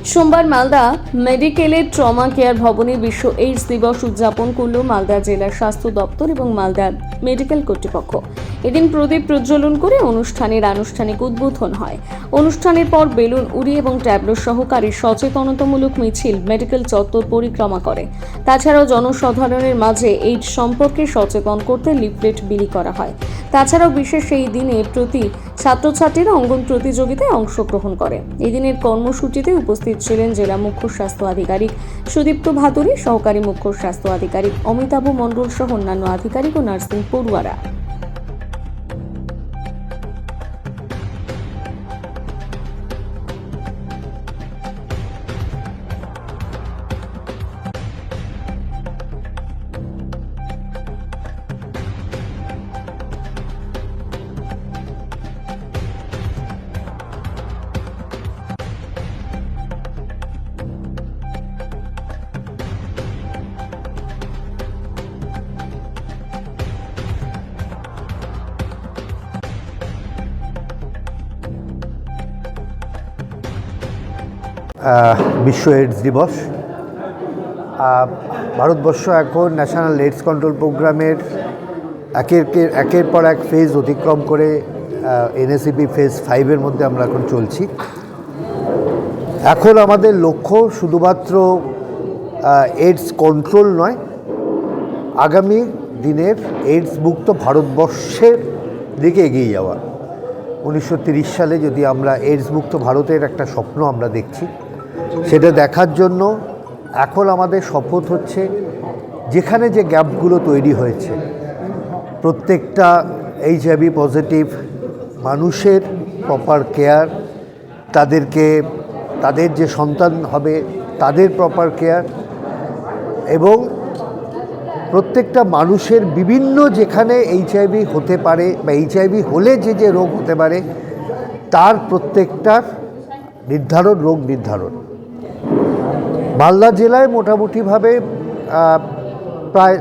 সোমবার মালদা মেডিকেলের trauma care ভবনে বিশ্ব এইডস দিবস উদযাপন করল মালদা জেলার স্বাস্থ্য দপ্তর এবং মালদা মেডিকেল কর্তৃপক্ষ। এদিন প্রদীপ প্রজ্বলন করে অনুষ্ঠানের আনুষ্ঠানিক উদ্বোধন হয়। অনুষ্ঠানের পর বেলুন উড়িয়ে এবং ট্যাবলো সহকারে সচেতনতামূলক মিছিল মেডিকেল চত্বর পরিক্রমা করে। তাছাড়াও জনসাধারণের মাঝে এইডস সম্পর্কে সচেতন করতে লিফলেট বিলি করা হয়। তাছাড়াও বিশেষ এই দিনে প্রতি ছাত্রছাত্রীরা অঙ্কন প্রতিযোগিতায় অংশগ্রহণ করে। এই দিনের কর্মসূচিতে উপস্থিত ছিলেন জেলা মুখ্য স্বাস্থ্য আধিকারিক সুদীপ্ত ভাদুরী, সহকারী মুখ্য স্বাস্থ্য আধিকারিক অমিতাভ মণ্ডল সহ অন্যান্য আধিকারিক ও নার্সিং পড়ুয়ারা। বিশ্ব এইডস দিবস। ভারতবর্ষ এখন ন্যাশনাল এইডস কন্ট্রোল প্রোগ্রামের একের পর এক ফেজ অতিক্রম করে এনএসিপি ফেজ 5-এর মধ্যে আমরা এখন চলছি। এখন আমাদের লক্ষ্য শুধুমাত্র এইডস কন্ট্রোল নয়, আগামী দিনের এইডস মুক্ত ভারতবর্ষের দিকে এগিয়ে যাওয়া। 1930 সালে যদি আমরা এইডস মুক্ত ভারতের একটা স্বপ্ন আমরা দেখছি, সেটা দেখার জন্য এখন আমাদের শপথ হচ্ছে যেখানে যে গ্যাপগুলো তৈরি হয়েছে, প্রত্যেকটা এইচআইভি পজিটিভ মানুষের প্রপার কেয়ার, তাদের যে সন্তান হবে তাদের প্রপার কেয়ার, এবং প্রত্যেকটা মানুষের বিভিন্ন যেখানে এইচআইভি হতে পারে বা এইচআইভি হলে যে রোগ হতে পারে তার প্রত্যেকটার রোগ নির্ধারণ। মালদা জেলায় মোটামুটিভাবে প্রায়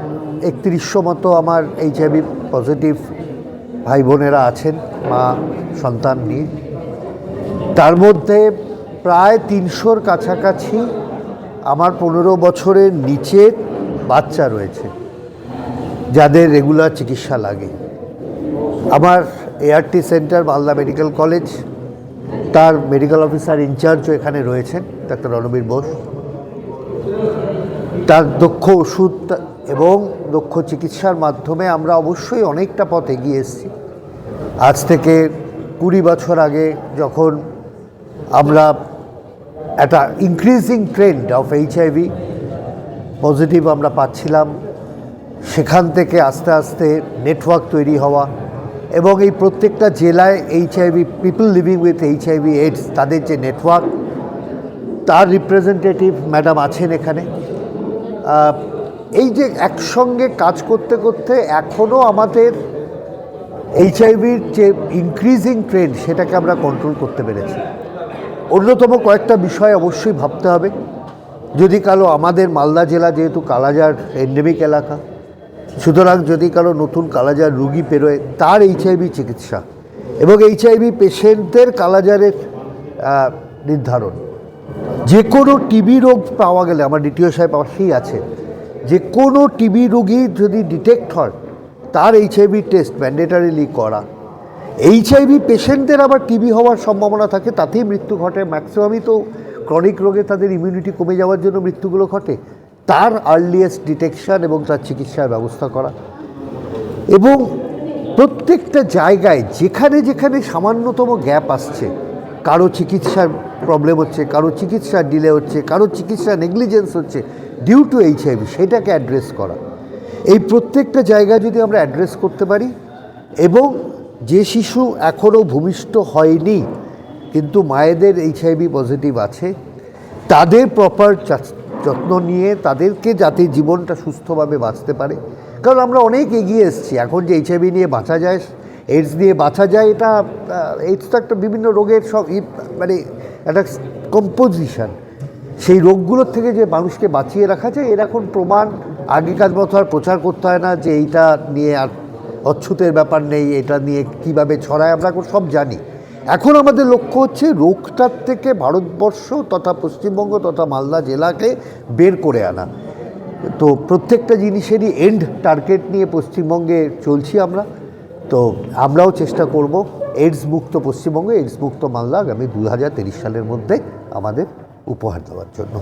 3100 মতো আমার এইচআইভি পজিটিভ ভাই বোনেরা আছেন, মা সন্তান নিয়ে। তার মধ্যে প্রায় 300-র কাছাকাছি আমার 15 বছরের নিচের বাচ্চা রয়েছে যাদের রেগুলার চিকিৎসা লাগে। আমার ART centre Malda medical college, তার মেডিকেল অফিসার ইনচার্জও এখানে রয়েছেন, ডাক্তার রণবীর বোস। তার দক্ষ ওষুধ এবং দক্ষ চিকিৎসার মাধ্যমে আমরা অবশ্যই অনেকটা পথ এগিয়ে এসেছি। আজ থেকে 20 বছর আগে যখন আমরা একটা increasing trend of HIV positive আমরা পাচ্ছিলাম, সেখান থেকে আস্তে আস্তে নেটওয়ার্ক তৈরি হওয়া এবং এই প্রত্যেকটা জেলায় HIV people living with HIV AIDS তাদের যে নেটওয়ার্ক, তার রিপ্রেজেন্টেটিভ ম্যাডাম আছেন এখানে। এই যে একসঙ্গে কাজ করতে করতে এখনও আমাদের এইচআইভির যে ইনক্রিজিং ট্রেন্ড সেটাকে আমরা কন্ট্রোল করতে পেরেছি। অন্যতম কয়েকটা বিষয় অবশ্যই ভাবতে হবে। যদি কারো আমাদের মালদা জেলা যেহেতু কালাজার এন্ডেমিক এলাকা, সুতরাং যদি কারো নতুন কালাজার রুগী পেরোয় তার এইচআইভি চিকিৎসা এবং এইচআইভি পেশেন্টদের কালাজারের নির্ধারণ। যে কোনো টিবি রোগ পাওয়া গেলে, আমার ডিটিও সাহেব পাশেই আছে, যে কোনো টিবি রোগী যদি ডিটেক্ট হয় তার এইচআইভি টেস্ট ম্যান্ডেটারিলি করা। এইচআইভি পেশেন্টদের আবার টিবি হওয়ার সম্ভাবনা থাকে, তাতেই মৃত্যু ঘটে। ম্যাক্সিমামই তো ক্রনিক রোগে তাদের ইমিউনিটি কমে যাওয়ার জন্য মৃত্যুগুলো ঘটে। তার আর্লিয়েস্ট ডিটেকশন এবং তার চিকিৎসার ব্যবস্থা করা, এবং প্রত্যেকটা জায়গায় যেখানে যেখানে সামান্যতম গ্যাপ আসছে, কারো চিকিৎসার প্রবলেম হচ্ছে, কারো চিকিৎসার ডিলে হচ্ছে, কারো চিকিৎসা নেগলিজেন্স হচ্ছে ডিউ টু এইচআইভি, সেটাকে অ্যাড্রেস করা। এই প্রত্যেকটা জায়গায় যদি আমরা অ্যাড্রেস করতে পারি, এবং যে শিশু এখনও ভূমিষ্ঠ হয়নি কিন্তু মায়েদের এইচআইভি পজিটিভ আছে, তাদের প্রপার যত্ন নিয়ে তাদেরকে যাতে জীবনটা সুস্থভাবে বাঁচতে পারে। কারণ আমরা অনেক এগিয়ে এসেছি, এখন যে এইচআইভি নিয়ে বাঁচা যায়, এইডস নিয়ে বাঁচা যায়, এটা এইডস তো একটা বিভিন্ন রোগের সব মানে একটা কম্পোজিশন। সেই রোগগুলোর থেকে যে মানুষকে বাঁচিয়ে রাখা যায় এর এখন প্রমাণ। আগেকার মতো আর প্রচার করতে হয় না যে এইটা নিয়ে আর অচ্ছুতের ব্যাপার নেই, এটা নিয়ে কিভাবে ছড়ায় আমরা এখন সব জানি। এখন আমাদের লক্ষ্য হচ্ছে রোগটার থেকে ভারতবর্ষ তথা পশ্চিমবঙ্গ তথা মালদা জেলাকে বের করে আনা। তো প্রত্যেকটা জিনিসেরই এন্ড টার্গেট নিয়ে পশ্চিমবঙ্গে চলছি আমরা। তো আমরাও চেষ্টা করব এইডস মুক্ত পশ্চিমবঙ্গ, এইডস মুক্ত মালদা আগামী 2030 সালের মধ্যে আমাদের উপহার দেওয়ার জন্য।